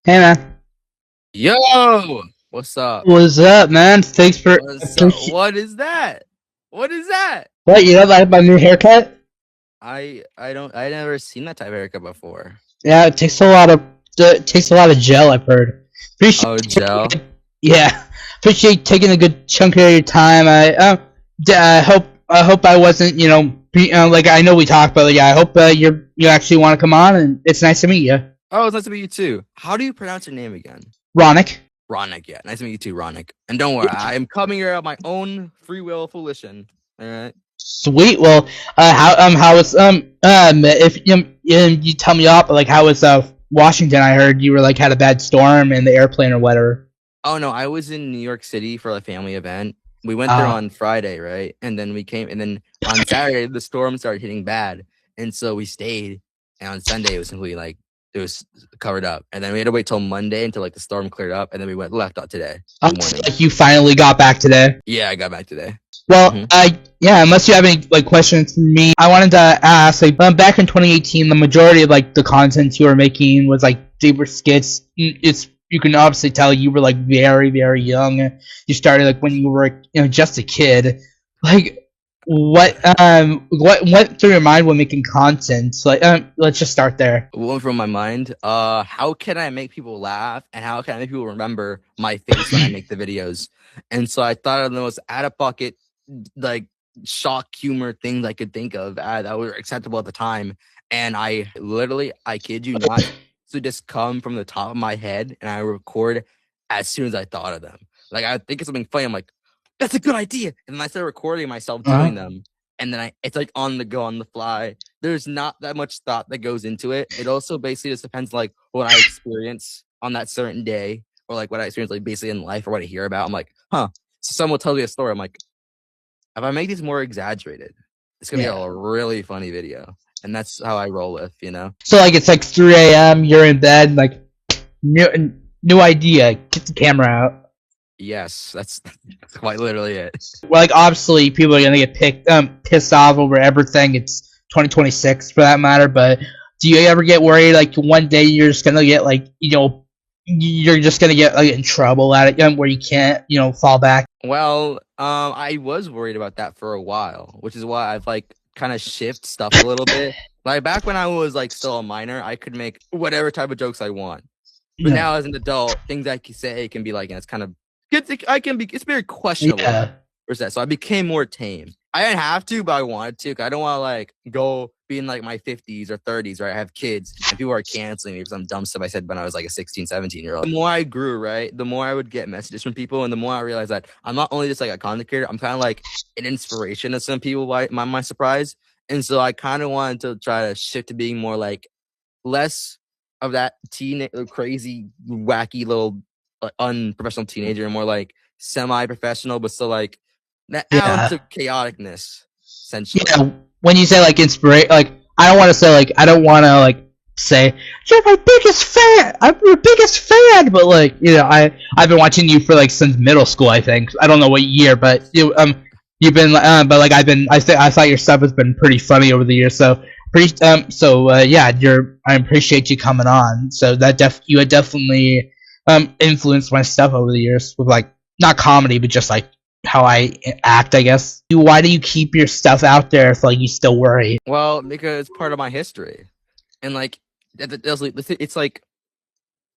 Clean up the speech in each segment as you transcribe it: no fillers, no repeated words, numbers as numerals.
Hey man, Yo, what's up? what's up, man? Thanks for What's up? What is that? What is that? what you like my new haircut? I never seen that type of haircut before. Yeah, it takes a lot of gel. I've heard. Oh, gel. Yeah, appreciate taking a good chunk of your time. I hope I wasn't like I know we talked, but yeah, I hope you actually want to come on, and it's nice to meet you, Oh, it's nice to meet you too. How do you pronounce your name again? Ronnoc. Ronnoc. Yeah, nice to meet you too, Ronnoc. And don't worry, I am coming here of my own free will fruition. All right. Sweet. Well, how was if you tell me off, like how was Washington? I heard you were like had a bad storm in the airplane or whatever. Oh no, I was in New York City for a family event. We went there on Friday, right? And then we came, and then on Saturday the storm started hitting bad, and so we stayed. And on Sunday it was completely like it was covered up, and then we had to wait till Monday until like the storm cleared up, and then we left out today. Like you finally got back today. Yeah, I got back today. Well, Mhm. yeah. Unless you have any like questions for me, I wanted to ask. Like back in 2018, the majority of like the content you were making was like deeper skits. It's you can obviously tell you were like very very young. You started like when you were just a kid. Like what went through your mind when making content? Like let's just start there. What went from my mind? How can I make people laugh, and how can I make people remember my face when I make the videos? And so I thought of the most out of pocket, like shock humor things I could think of that were acceptable at the time. And I kid you not, so just come from the top of my head, and I record as soon as I thought of them. Like I think of something funny, I'm like, that's a good idea, and then I started recording myself doing them, and then it's like on the go, on the fly. There's not that much thought that goes into it. It also basically just depends like what I experience on that certain day, or like what I experience like basically in life, or what I hear about. I'm like, huh. So someone will tell me a story. I'm like, if I make these more exaggerated, it's gonna be a really funny video. And that's how I roll with, So like it's like 3 a.m. You're in bed, like new idea. Get the camera out. Yes, that's quite literally it. Well, like obviously people are gonna get pissed off over everything. It's 2026 for that matter. But do you ever get worried like one day you're just gonna get like you're just gonna get like in trouble at it where you can't fall back? Well, I was worried about that for a while, which is why I've like kind of shift stuff a little bit. Like back when I was like still a minor, I could make whatever type of jokes I want. But now as an adult, things I can say can be like, and it's kind of it's very questionable. Yeah. So I became more tame. I didn't have to, but I wanted to. Cause I don't want to like go be in like my 50s or 30s, right? I have kids and people are canceling me for some dumb stuff I said when I was like a 16, 17-year-old. The more I grew, right, the more I would get messages from people, and the more I realized that I'm not only just like a content creator, I'm kind of like an inspiration to some people by my surprise. And so I kind of wanted to try to shift to being more like less of that crazy, wacky little unprofessional teenager, and more like semi-professional, but still like that ounce of chaoticness, essentially. Yeah, when you say like inspiration, like I don't want to say you're my biggest fan. I'm your biggest fan, but like I've been watching you for like since middle school. I think I don't know what year, but you've been but like I thought your stuff has been pretty funny over the years. So yeah, I appreciate you coming on. So you had definitely influenced my stuff over the years with like not comedy, but just like how I act, I guess. Why do you keep your stuff out there if like you still worry? Well, because it's part of my history, and like it's like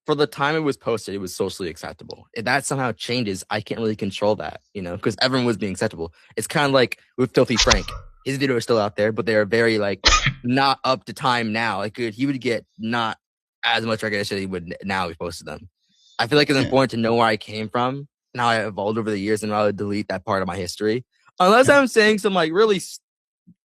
for the time it was posted, it was socially acceptable. If that somehow changes, I can't really control that, because everyone was being acceptable. It's kind of like with Filthy Frank. His video is still out there, but they are very like not up to time now. Like he would get not as much recognition as he would now if he posted them. I feel like it's important to know where I came from and how I evolved over the years, and I would delete that part of my history. Unless I'm saying some like really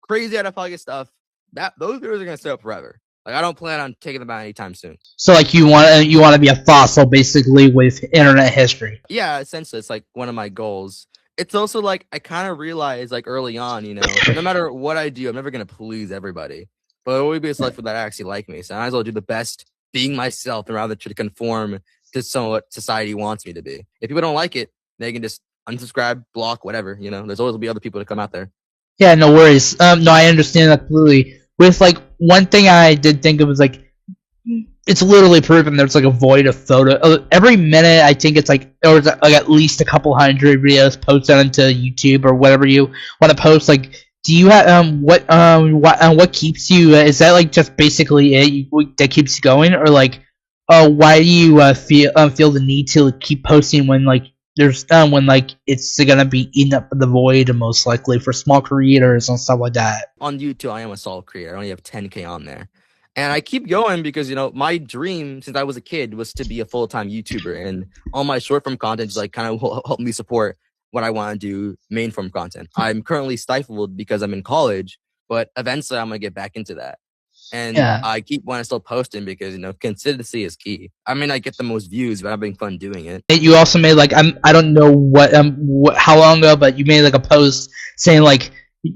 crazy out of pocket stuff, those videos are gonna stay up forever. Like I don't plan on taking them out anytime soon. So like you want to be a fossil basically with internet history. Yeah, essentially, it's like one of my goals. It's also like I kind of realized like early on, no matter what I do, I'm never gonna please everybody. But there will be a select for that actually like me. So I might as well do the best being myself, and rather try to conform to what society wants me to be. If people don't like it, they can just unsubscribe, block, whatever. There's always will be other people to come out there. Yeah, no worries. No, I understand that completely. With like one thing I did think of was like it's literally proven there's like a void of photo every minute. I think it's like, or it's like at least a couple hundred videos posted onto YouTube or whatever you want to post. Like, do you have what keeps you? Is that like just basically that keeps you going, or like, why do you feel the need to keep posting when like there's when like it's gonna be eaten up by the void most likely for small creators and stuff like that? On YouTube, I am a solo creator. I only have 10K on there. And I keep going because, my dream since I was a kid was to be a full-time YouTuber. And all my short-form content is like kind of help me support what I want to do main-form content. I'm currently stifled because I'm in college, but eventually I'm going to get back into that. And I keep wanting to still posting because, consistency is key. I mean, I get the most views, but I'm having fun doing it. You also made like, I don't know how long ago, but you made like a post saying like,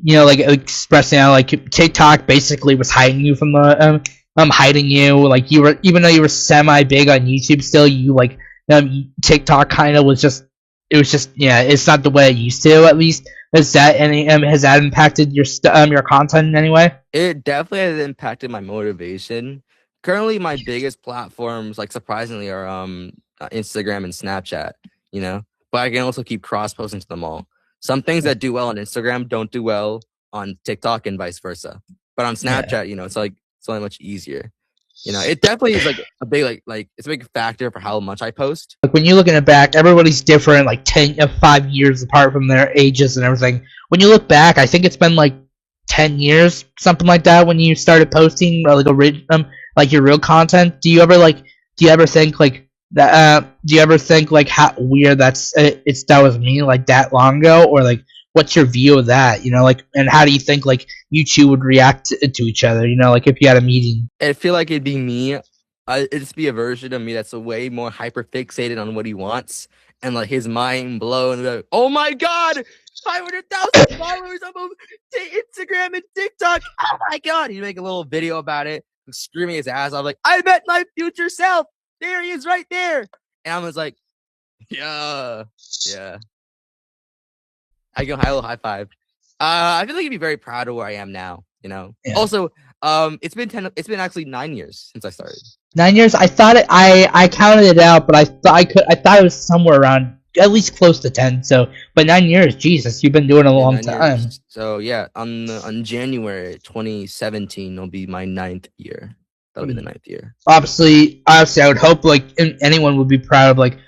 like expressing how like TikTok basically was hiding you from the hiding you, like you were, even though you were semi big on YouTube, still you like TikTok kind of was just, it was just, it's not the way it used to, at least. Has that impacted your content in any way? It definitely has impacted my motivation. Currently, my biggest platforms, like surprisingly, are Instagram and Snapchat. But I can also keep cross posting to them all. Some things that do well on Instagram don't do well on TikTok and vice versa. But on Snapchat, it's like it's only much easier. It definitely is like a big like it's a big factor for how much I post. Like when you're looking at back, everybody's different, like 5 years apart from their ages and everything. When you look back, I think it's been like 10 years, something like that, when you started posting like your real content. Do you ever think like that? Do you ever think like how weird that was me like that long ago, or like what's your view of that? Like, and how do you think like you two would react to each other? Like if you had a meeting. I feel like it'd be me. It'd just be a version of me that's way more hyper fixated on what he wants, and like his mind blown. Like, oh my god, 500,000 followers on Instagram and TikTok. Oh my god, he'd make a little video about it, screaming his ass off, like, I met my future self. There he is, right there. And I was like, yeah. I go little high five. I feel like you'd be very proud of where I am now. Yeah. Also, it's been actually 9 years since I started. 9 years? I thought I counted it out, but I thought it was somewhere around at least close to 10. So, but 9 years, Jesus, you've been doing it a long time. Years. So yeah, on January 2017 will be my 9th year. That'll be the 9th year. Obviously, I would hope like anyone would be proud of like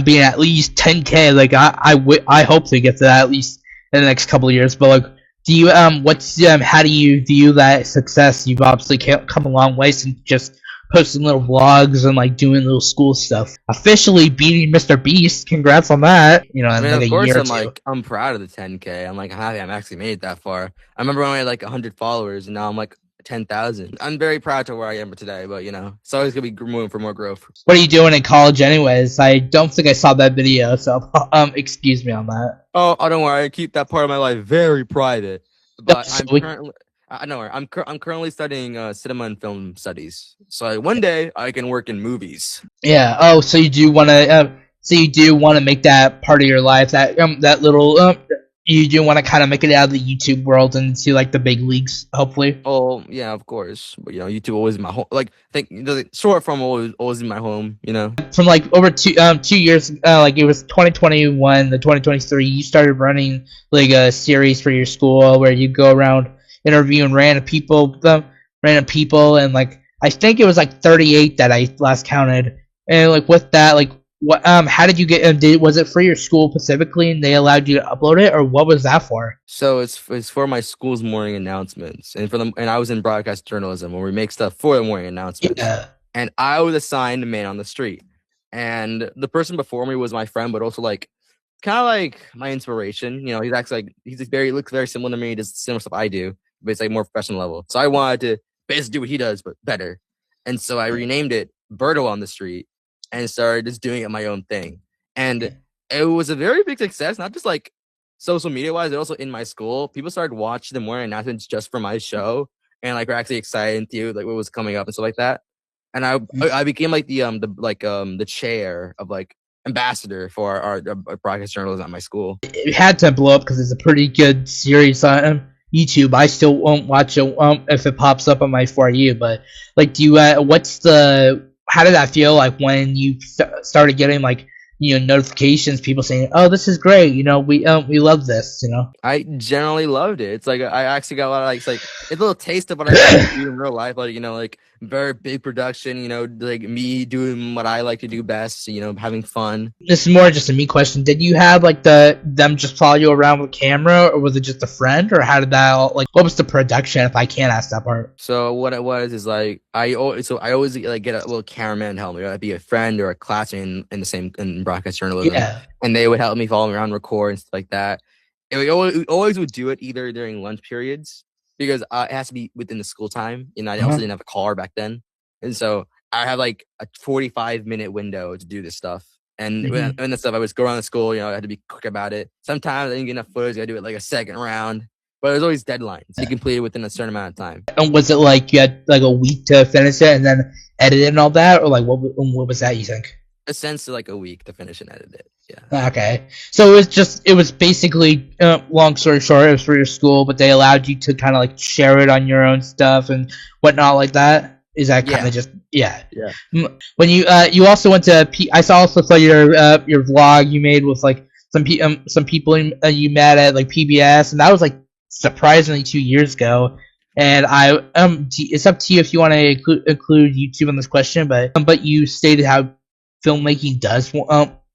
being at least 10K. Like I hope to get to that at least in the next couple of years. But like, do you how do you view that success? You've obviously come a long way since just posting little vlogs and like doing little school stuff. Officially beating Mr. Beast. Congrats on that. I mean, of course, I'm proud of the 10K. I'm like happy I'm actually made it that far. I remember when I had like 100 followers, and now I'm like 10,000. I'm very proud to where I am today, but it's always gonna be room for more growth. What are you doing in college, anyways? I don't think I saw that video, so excuse me on that. Oh, don't worry. I keep that part of my life very private. But I'm currently studying cinema and film studies. So one day I can work in movies. Yeah. Oh, so you do want to make that part of your life, that little you do want to kind of make it out of the YouTube world and into like the big leagues, hopefully. Oh yeah, of course. But YouTube always in my home. Like I think the short form always in my home. From like over 2 years, like it was 2021 to 2023. You started running like a series for your school where you go around interviewing random people, and like I think it was like 38 that I last counted. And like with that, like. What how did you get was it for your school specifically and they allowed you to upload it, or what was that for? So it's for my school's morning announcements, and I was in broadcast journalism where we make stuff for the morning announcements. Yeah. And I was assigned man on the street, and the person before me was my friend, but also like kind of like my inspiration. He's actually like he looks very similar to me, does similar stuff I do, but it's like more professional level. So I wanted to basically do what he does, but better. And so I renamed it Berto on the Street, and started just doing it my own thing. And it was a very big success, not just like social media wise, but also in my school. People started watching the morning announcements just for my show, and like were actually excited to like what was coming up and stuff like that. And I became like the chair of like ambassador for our broadcast journalism at my school. It had to blow up because it's a pretty good series on YouTube. I still won't watch it if it pops up on my For You. But like, do you what's the how did that feel like when you started getting like notifications, people saying, "Oh, this is great. We love this." I generally loved it. It's like I actually got a lot of it's like a little taste of what I like to do in real life. Like like very big production. Like me doing what I like to do best. Having fun. This is more just a me question. Did you have like them just follow you around with a camera, or was it just a friend, or how did that all, like what was the production? If I can't ask that part. So what it was is like I always like get a little cameraman help me. I'd be a friend or a classmate in the same in broadcast journalism, and they would help me follow me around, record and stuff like that. And we always would do it either during lunch periods because it has to be within the school time. I also didn't have a car back then, and so I had like a 45-minute window to do this stuff. And when the stuff I would go around the school, I had to be quick about it. Sometimes I didn't get enough footage. I do it like a second round, but there's always deadlines. You complete it within a certain amount of time. And was it like you had like a week to finish it and then edit it and all that, or like what was that? You think? Essentially like a week to finish and edit it. Yeah. Okay. So it was basically, long story short, it was for your school, but they allowed you to kind of like share it on your own stuff and whatnot like that. Is that kind of just yeah? When you also went to I also saw your vlog you made with like some people you met at like PBS, and that was like surprisingly 2 years ago. And it's up to you if you want to include YouTube in this question, but you stated how filmmaking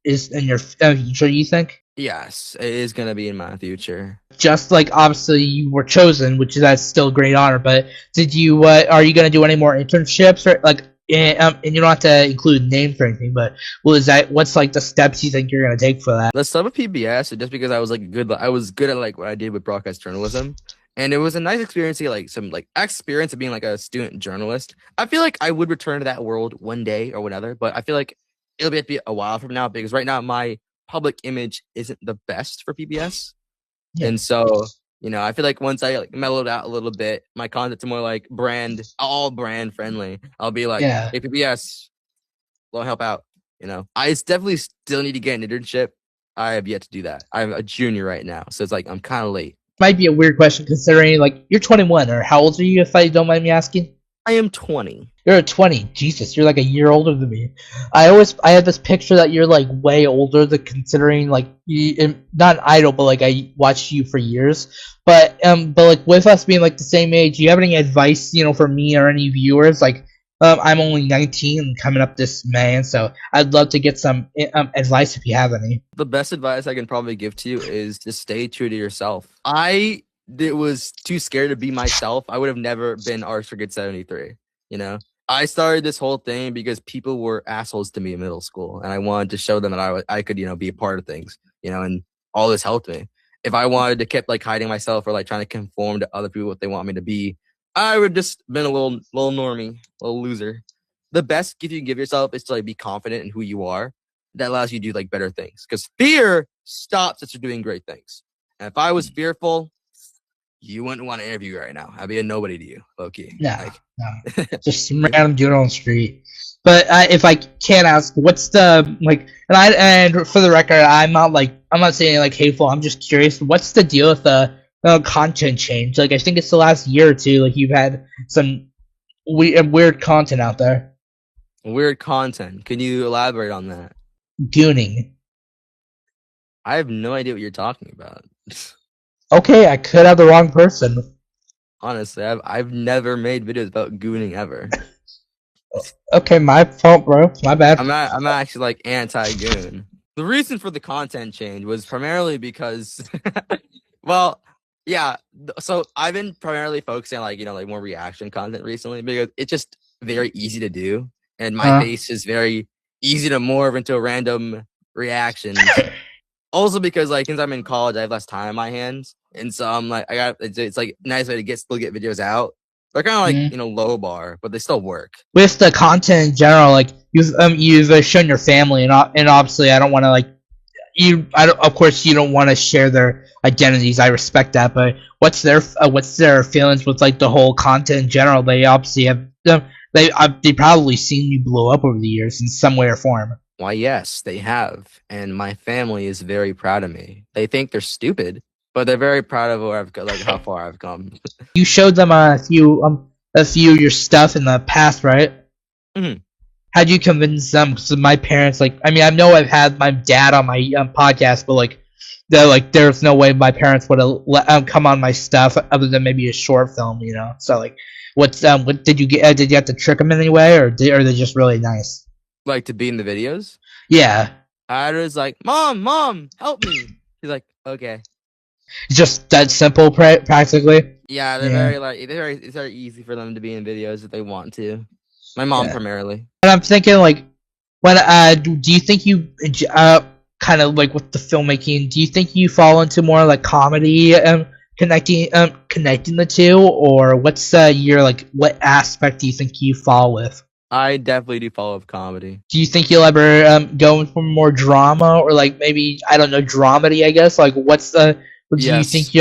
is in your future, you think? Yes, it is going to be in my future. Just like obviously you were chosen, that's still a great honor, but did you are you going to do any more internships, or like and you don't have to include names or anything, but what's like the steps you think you're going to take for that? Let's start with PBS, just because I was good at like what I did with broadcast journalism. And it was a nice experience to get like some like experience of being like a student journalist. I feel like I would return to that world one day or whatever, but I feel like it'll be a while from now because right now my public image isn't the best for PBS. Yeah. And so, I feel like once I like mellowed out a little bit, my content's more like all brand friendly. I'll be like, hey, PBS, will help out. I definitely still need to get an internship. I have yet to do that. I'm a junior right now, so it's like I'm kind of late. Might be a weird question considering like you're 21, or how old are you if I don't mind me asking? I am 20. You're 20. Jesus, you're like a year older than me. I had this picture that you're like way older than considering like not an idol, but like I watched you for years. But like with us being like the same age, do you have any advice, for me or any viewers? Like I'm only 19 and coming up this May, so I'd love to get some advice if you have any. The best advice I can probably give to you is to stay true to yourself. I was too scared to be myself. I would have never been Rstarkid73. I started this whole thing because people were assholes to me in middle school, and I wanted to show them that I could, be a part of things, and all this helped me. If I wanted to keep like hiding myself or like trying to conform to other people what they want me to be, I would just been a little normie, a little loser. The best gift you can give yourself is to like be confident in who you are. That allows you to do like better things, because fear stops us from doing great things. And if I was fearful, you wouldn't want to interview right now. I'd be a nobody to you, low-key. No. Just some random dude on the street. But if I can ask, what's the like? And for the record, I'm not saying like hateful. I'm just curious. What's the deal with the content change? Like I think it's the last year or two. Like you've had some weird content out there. Weird content. Can you elaborate on that? Gooning. I have no idea what you're talking about. Okay, I could have the wrong person. Honestly, I've never made videos about gooning ever. Okay, my fault, bro. My bad. I'm not actually like anti-goon. The reason for the content change was primarily because, well, yeah. So I've been primarily focusing on like more reaction content recently because it's just very easy to do, and my face is very easy to morph into random reactions. Also because like since I'm in college, I have less time on my hands, and so I'm like it's like a nice way to still get videos out. They're kind of like low bar, but they still work. With the content in general, like you've shown your family, and obviously I don't want to like of course you don't want to share their identities. I respect that, but what's their feelings with like the whole content in general? They obviously have they probably seen you blow up over the years in some way or form. Why, yes, they have, and my family is very proud of me. They think they're stupid, but they're very proud of where I've like how far I've come. You showed them a few of your stuff in the past, right? Mm-hmm. how'd you convince them? Because my parents, like, I mean, I know I've had my dad on my podcast, but like, there's no way my parents would have come on my stuff other than maybe a short film, you know. So like, what did you get? Did you have to trick them in any way, or are they just really nice? Like to be in the videos? Yeah. I was like, Mom, help me. She's like, okay. Just that simple, practically. Yeah, they're very like it's very easy for them to be in videos if they want to. My mom primarily. And I'm thinking like, when do you think you kind of like with the filmmaking? Do you think you fall into more like comedy connecting the two, or what's your like what aspect do you think you fall with? I definitely do follow up comedy. Do you think you'll ever go for more drama, or like maybe I don't know, dramedy? I guess like what's the do you think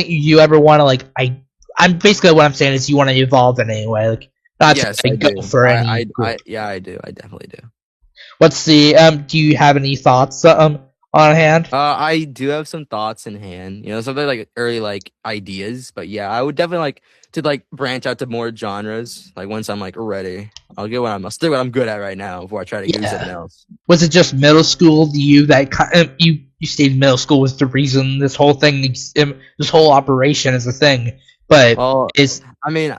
you ever want to like I'm basically what I'm saying is you want to evolve in any way, like not yes, to like, go for any. I do. I definitely do. What's the do you have any thoughts on hand? I do have some thoughts in hand. You know, something like early like ideas, but yeah, I would definitely like to like branch out to more genres. Like once I'm like ready, I'll stick what I'm good at right now before I try to do something else. Was it just middle school? Do you you stayed in middle school was the reason this whole thing, this whole operation is a thing? But I mean,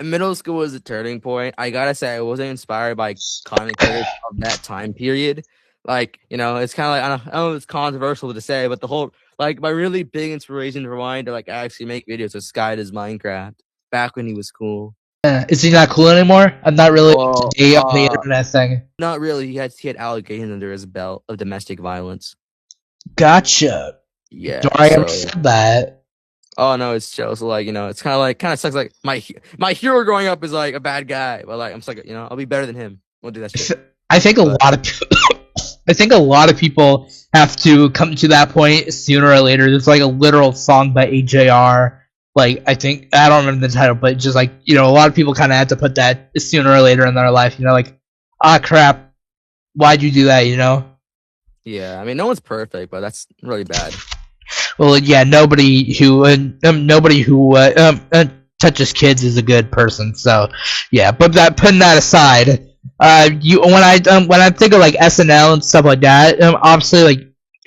middle school was a turning point. I gotta say, I wasn't inspired by content creators of that time period. Like, you know, it's kind of like I don't know, it's controversial to say, but the whole like my really big inspiration for wanting to like actually make videos was Sky does Minecraft back when he was cool. Is he not cool anymore? I'm not really up to date on the internet thing. Not really. He had allegations under his belt of domestic violence. Gotcha. Yeah. Sorry, I said that. Oh no, it's chill. So like, you know, it's kind of sucks. Like my hero growing up is like a bad guy, but like I'm just like, you know, I'll be better than him. We'll do that shit. I think a lot of people have to come to that point sooner or later. There's like a literal song by AJR. Like I don't remember the title, but just like, you know, a lot of people kind of have to put that sooner or later in their life. You know, like, crap, why'd you do that? You know. Yeah, I mean, no one's perfect, but that's really bad. Well, yeah, nobody who touches kids is a good person. So, yeah. But putting that aside, when I think of like SNL and stuff like that, obviously like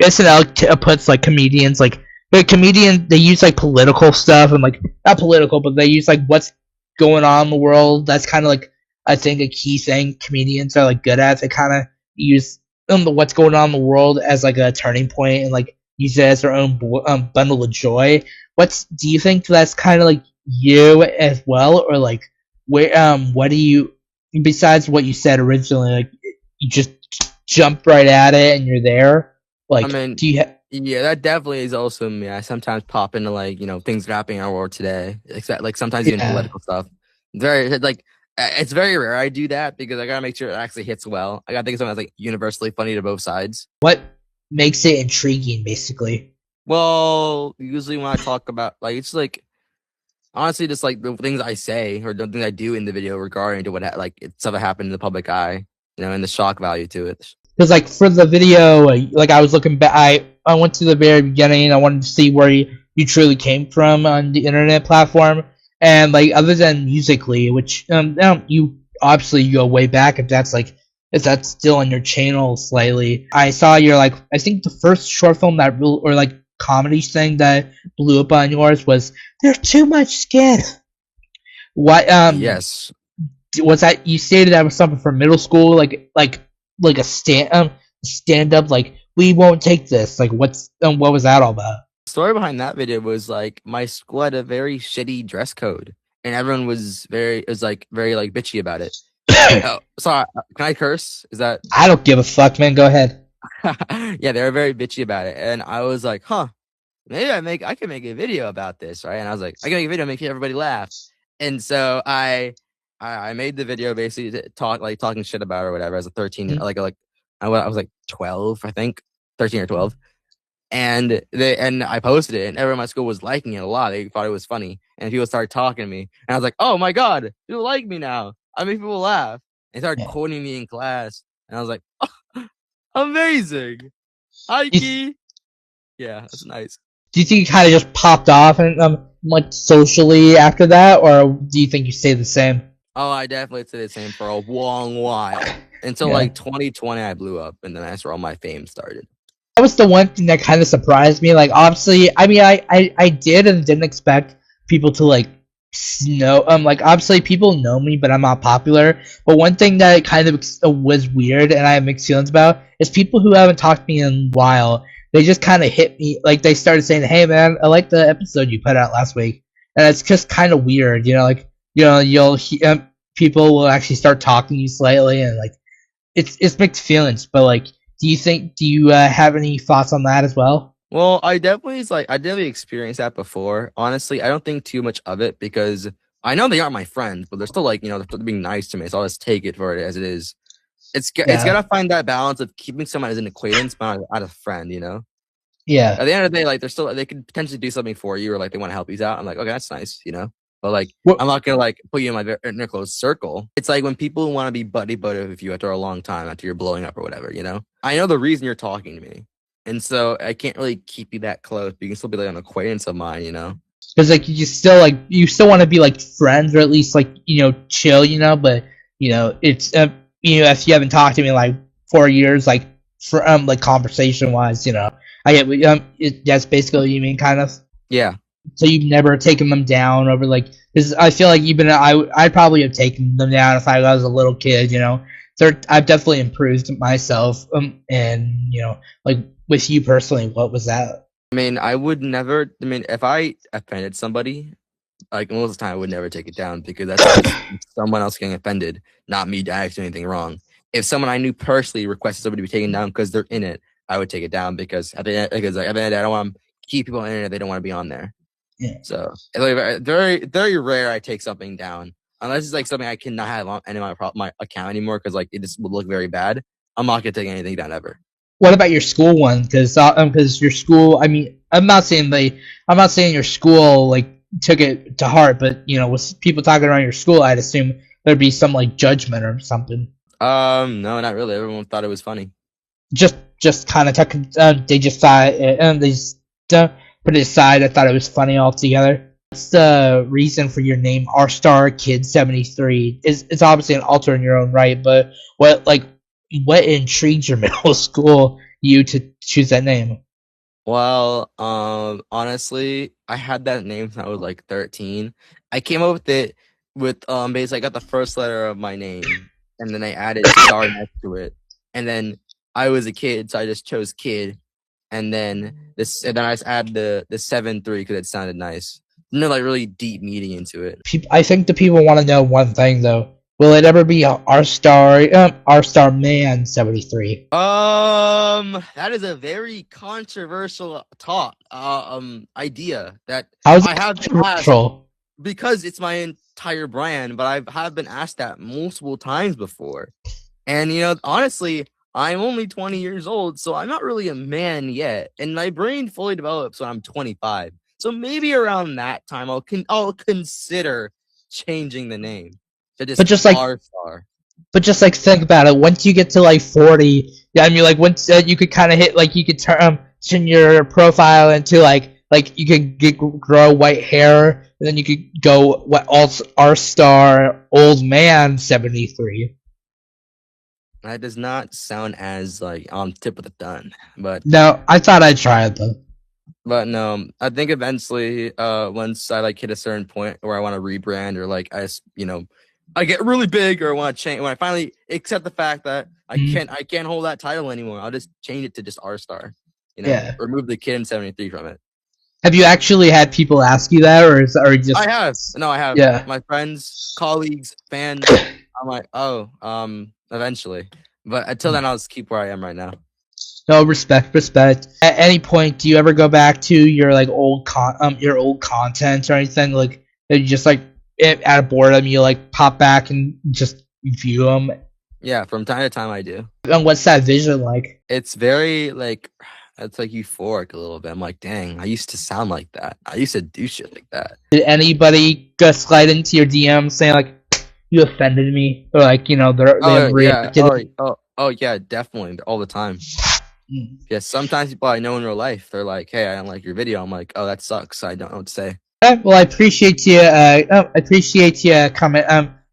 SNL puts like comedians like. But comedians, they use like political stuff and like not political, but they use like what's going on in the world. That's kind of like I think a key thing comedians are like good at. They kind of use what's going on in the world as like a turning point and like use it as their own bundle of joy. Do you think that's kind of like you as well, or like what do you besides what you said originally? Like you just jump right at it and you're there. Like, I mean, do you? Yeah, that definitely is also me. I sometimes pop into like, you know, things happening in our world today. Like sometimes even political stuff. It's very rare I do that because I gotta make sure it actually hits well. I gotta think of something that's like universally funny to both sides. What makes it intriguing, basically? Well, usually when I talk about like it's like honestly just like the things I say or the things I do in the video regarding to what stuff that happened in the public eye, you know, and the shock value to it. Because like for the video, like I was looking back, I went to the very beginning. I wanted to see where you truly came from on the internet platform, and like other than musically, which you obviously go way back if that's still on your channel slightly. I saw your like I think the first short film that or like comedy thing that blew up on yours was "There's Too Much Skin." What? Yes. Was that you stated that was something from middle school, like a stand up like we won't take this, like what was that all about? The story behind that video was like my school had a very shitty dress code and everyone was very bitchy about it. Oh, sorry, can I curse? Is that I don't give a fuck, man, go ahead. Yeah, they were very bitchy about it and I was like, maybe I can make a video about this, right? And I was like, I can make a video make everybody laugh. And so I made the video basically talking shit about it or whatever as a 13 I was like 12, I think 13 or 12, and I posted it and everyone in my school was liking it a lot. They thought it was funny and people started talking to me and I was like, oh my god, people like me now. I make people laugh. They started quoting me in class and I was like, oh, amazing. Hi, Key. Yeah, that's nice. Do you think you kind of just popped off and like socially after that, or do you think you stayed the same? Oh, I definitely did the same for a long while until Yeah. like 2020. I blew up, and then that's where all my fame started. That was the one thing that kind of surprised me. Like, obviously, I mean, I did and didn't expect people to like know. Like obviously, people know me, but I'm not popular. But one thing that kind of was weird, and I have mixed feelings about, is people who haven't talked to me in a while. They just kind of hit me. Like they started saying, "Hey, man, I like the episode you put out last week," and it's just kind of weird. Like people will actually start talking to you slightly, and like it's mixed feelings. But like, do you have any thoughts on that as well? Well, I definitely experienced that before. Honestly, I don't think too much of it because I know they aren't my friends, but they're still like, they're still being nice to me. So I'll just take it for it as it is. It's gotta find that balance of keeping someone as an acquaintance, but not a friend. Yeah. At the end of the day, like they could potentially do something for you, or like they want to help you out. I'm like, okay, that's nice. But like, I'm not gonna like put you in my close circle. It's like when people want to be buddy with you after a long time, after you're blowing up or whatever. I know the reason you're talking to me, and so I can't really keep you that close. But you can still be like an acquaintance of mine. Because like you still want to be like friends, or at least like chill. But it's if you haven't talked to me in like 4 years, like for like conversation wise, I get that's basically what you mean, kind of. Yeah. So you've never taken them down over like, because I feel like even I'd probably have taken them down if I was a little kid, So I've definitely improved myself, and like with you personally, what was that? I mean, I would never. I mean, if I offended somebody, like most of the time, I would never take it down because that's just someone else getting offended, not me actually doing anything wrong. If someone I knew personally requested somebody to be taken down because they're in it, I would take it down because at the end of the day, I don't want to keep people in it. They don't want to be on there. Yeah. So it's very, very rare I take something down unless it's like something I cannot have on any of my account anymore because like it just would look very bad. I'm not gonna take anything down ever. What about your school one? Because your school, I mean, I'm not saying your school like took it to heart, but with people talking around your school, I'd assume there'd be some like judgment or something. No, not really. Everyone thought it was funny. Just kind of took. They just thought, and they just put it aside. I thought it was funny altogether. What's the reason for your name, Rstarkid73? It's obviously an alter in your own right, but what intrigued your middle school you to choose that name? Well, honestly, I had that name when I was like 13. I came up with it with basically I got the first letter of my name, and then I added star next to it, and then I was a kid, so I just chose kid, and then I just added the 7-3 because it sounded nice. No, like really deep meaning into it. I think the people want to know one thing though. Will it ever be R-Star Man 73? That is a very controversial idea that How's I have controversial? Because it's my entire brand, but I have been asked that multiple times before. And honestly, I'm only 20 years old, so I'm not really a man yet, and my brain fully develops when I'm 25. So maybe around that time, I'll consider changing the name to just R-Star. But just like think about it. Once you get to like 40, yeah, I mean, like once you could kind of hit like you could turn your profile into like you could grow white hair, and then you could go R-Star Old Man 73. That does not sound as like on tip of the tongue, but no, I thought I'd try it though. But no, I think eventually, once I like hit a certain point where I want to rebrand or like I get really big or want to change, when I finally accept the fact that I can't hold that title anymore, I'll just change it to just R-Star. Remove the kid in 73 from it. Have you actually had people ask you that, or just? I have. No, I have. Yeah. My friends, colleagues, fans. I'm like, eventually. But until then, I'll just keep where I am right now. No, respect. At any point, do you ever go back to your like old content or anything? Like, you just like out of boredom, you like pop back and just view them? Yeah, from time to time I do. And what's that vision like? It's very like, it's like euphoric a little bit. I'm like, dang, I used to sound like that. I used to do shit like that. Did anybody go slide into your DM saying like, you offended me, or like Oh yeah, definitely, all the time. Yeah, sometimes people I know in real life, they're like, hey, I don't like your video. I'm like, oh, that sucks. I don't know what to say. Well, I appreciate you. Coming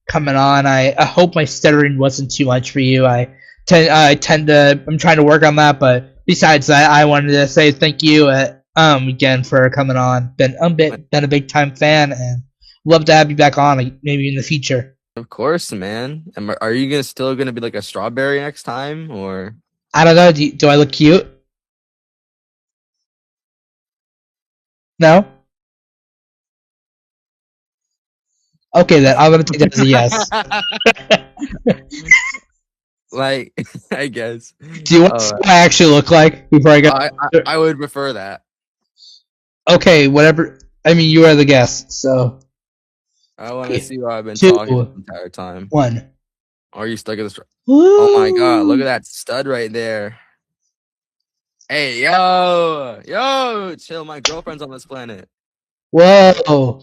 coming on. I hope my stuttering wasn't too much for you. I'm trying to work on that, but besides that, I wanted to say thank you again for coming on. Been a big time fan, and love to have you back on, like, maybe in the future. Of course, man. Are you still gonna be like a strawberry next time, or? I don't know. Do I look cute? No. Okay, then I'm gonna take that as a yes. Like, I guess. Do you want to see what I actually look like before I go? I would prefer that. Okay, whatever. I mean, you are the guest, so. I want to see what I've been talking the entire time. 1. Are you stuck at this? Oh my god! Look at that stud right there. Hey, yo, chill. My girlfriend's on this planet. Whoa.